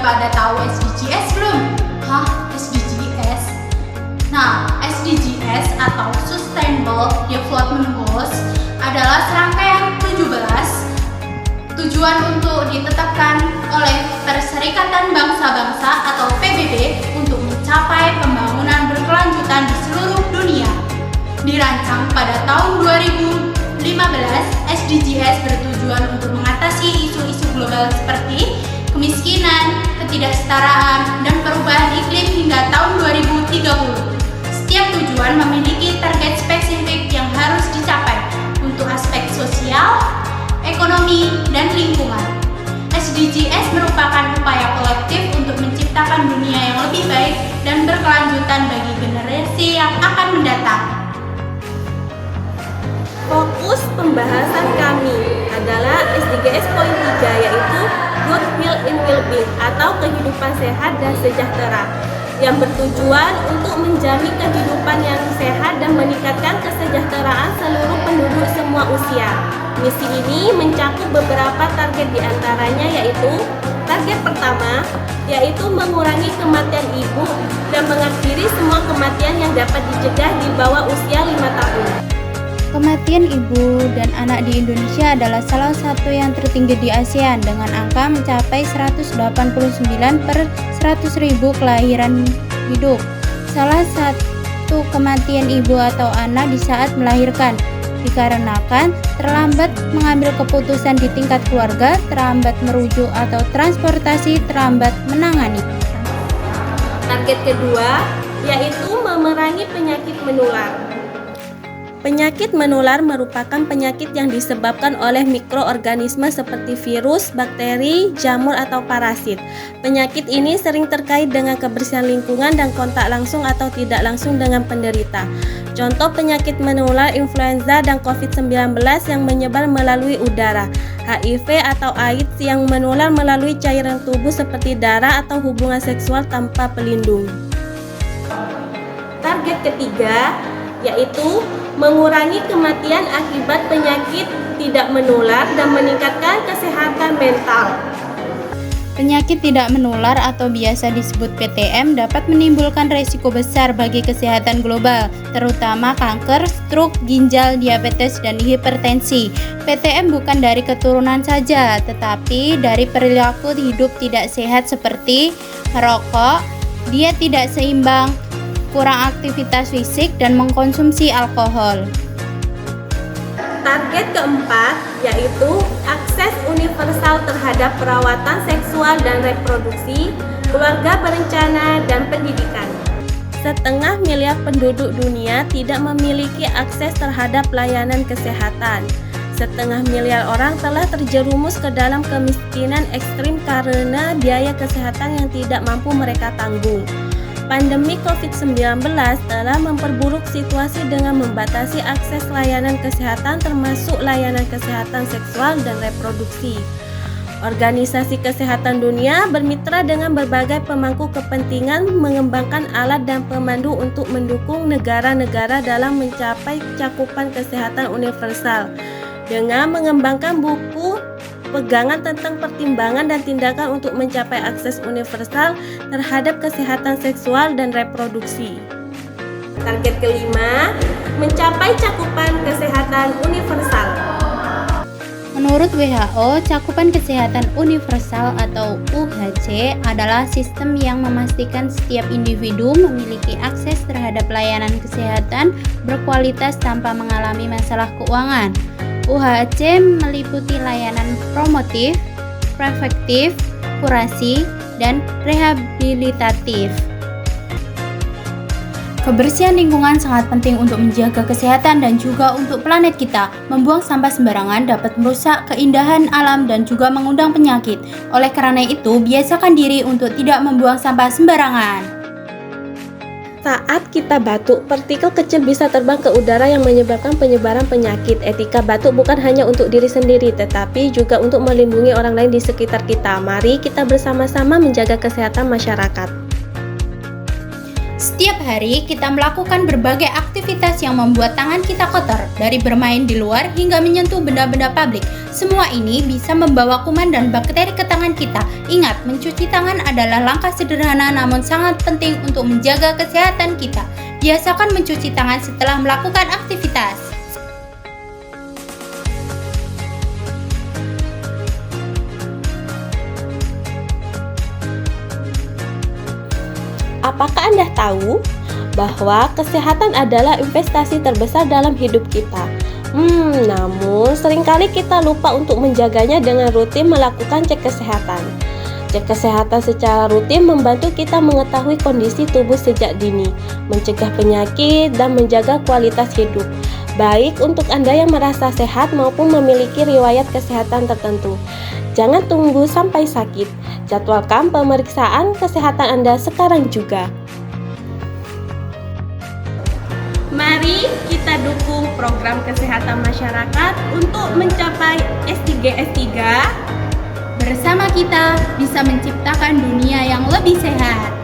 Udah pada tahu SDGs belum? Hah? SDGs? Nah, SDGs atau Sustainable Development Goals adalah serangkaian 17 tujuan untuk ditetapkan oleh Perserikatan Bangsa-Bangsa atau PBB untuk mencapai pembangunan berkelanjutan di seluruh dunia. Dirancang pada tahun 2015, SDGs bertujuan untuk mengatasi isu-isu global seperti kemiskinan, ketidaksetaraan, dan perubahan iklim hingga tahun 2030. Setiap tujuan memiliki target spesifik yang harus dicapai untuk aspek sosial, ekonomi, dan lingkungan. SDGs merupakan upaya kolektif untuk menciptakan dunia yang lebih baik dan berkelanjutan bagi generasi yang akan mendatang. Fokus pembahasan kami adalah SDGs poin 3, yaitu Good Health and Well-being atau kehidupan sehat dan sejahtera, yang bertujuan untuk menjamin kehidupan yang sehat dan meningkatkan kesejahteraan seluruh penduduk semua usia. Misi ini mencakup beberapa target, diantaranya yaitu target pertama, yaitu mengurangi kematian ibu dan mengakhiri semua kematian yang dapat dicegah di bawah usia 5 tahun. Kematian ibu dan anak di Indonesia adalah salah satu yang tertinggi di ASEAN dengan angka mencapai 189 per 100.000 kelahiran hidup. Salah satu kematian ibu atau anak di saat melahirkan dikarenakan terlambat mengambil keputusan di tingkat keluarga, terlambat merujuk atau transportasi, terlambat menangani. Target kedua yaitu memerangi penyakit menular. Penyakit menular merupakan penyakit yang disebabkan oleh mikroorganisme seperti virus, bakteri, jamur, atau parasit. Penyakit ini sering terkait dengan kebersihan lingkungan dan kontak langsung atau tidak langsung dengan penderita. Contoh penyakit menular influenza dan COVID-19 yang menyebar melalui udara, HIV atau AIDS yang menular melalui cairan tubuh seperti darah atau hubungan seksual tanpa pelindung. Target ketiga yaitu mengurangi kematian akibat penyakit tidak menular dan meningkatkan kesehatan mental. Penyakit tidak menular atau biasa disebut PTM dapat menimbulkan risiko besar bagi kesehatan global, terutama kanker, stroke, ginjal, diabetes, dan hipertensi. PTM bukan dari keturunan saja, tetapi dari perilaku hidup tidak sehat seperti merokok, diet tidak seimbang, kurang aktivitas fisik, dan mengkonsumsi alkohol. Target keempat yaitu akses universal terhadap perawatan seksual dan reproduksi, keluarga berencana, dan pendidikan. 1,5 miliar penduduk dunia tidak memiliki akses terhadap layanan kesehatan. 1,5 miliar orang telah terjerumus ke dalam kemiskinan ekstrim karena biaya kesehatan yang tidak mampu mereka tanggung. Pandemi COVID-19 telah memperburuk situasi dengan membatasi akses layanan kesehatan termasuk layanan kesehatan seksual dan reproduksi. Organisasi Kesehatan Dunia bermitra dengan berbagai pemangku kepentingan mengembangkan alat dan pemandu untuk mendukung negara-negara dalam mencapai cakupan kesehatan universal dengan mengembangkan buku pegangan tentang pertimbangan dan tindakan untuk mencapai akses universal terhadap kesehatan seksual dan reproduksi. Target kelima, mencapai cakupan kesehatan universal. Menurut WHO, cakupan kesehatan universal atau UHC adalah sistem yang memastikan setiap individu memiliki akses terhadap layanan kesehatan berkualitas tanpa mengalami masalah keuangan. UHC meliputi layanan promotif, preventif, kurasi, dan rehabilitatif. Kebersihan lingkungan sangat penting untuk menjaga kesehatan dan juga untuk planet kita. Membuang sampah sembarangan dapat merusak keindahan alam dan juga mengundang penyakit. Oleh karena itu, biasakan diri untuk tidak membuang sampah sembarangan. Saat kita batuk, partikel kecil bisa terbang ke udara yang menyebabkan penyebaran penyakit. Etika batuk bukan hanya untuk diri sendiri, tetapi juga untuk melindungi orang lain di sekitar kita. Mari kita bersama-sama menjaga kesehatan masyarakat. Setiap hari kita melakukan berbagai aktivitas yang membuat tangan kita kotor, dari bermain di luar hingga menyentuh benda-benda publik. Semua ini bisa membawa kuman dan bakteri ke tangan kita. Ingat, mencuci tangan adalah langkah sederhana namun sangat penting untuk menjaga kesehatan kita. Biasakan mencuci tangan setelah melakukan aktivitas. Apakah Anda tahu bahwa kesehatan adalah investasi terbesar dalam hidup kita? Namun seringkali kita lupa untuk menjaganya dengan rutin melakukan cek kesehatan. Cek kesehatan secara rutin membantu kita mengetahui kondisi tubuh sejak dini, mencegah penyakit, dan menjaga kualitas hidup. Baik untuk Anda yang merasa sehat maupun memiliki riwayat kesehatan tertentu. Jangan tunggu sampai sakit. Jadwalkan pemeriksaan kesehatan Anda sekarang juga. Mari kita dukung program kesehatan masyarakat untuk mencapai S3 Bersama kita bisa menciptakan dunia yang lebih sehat.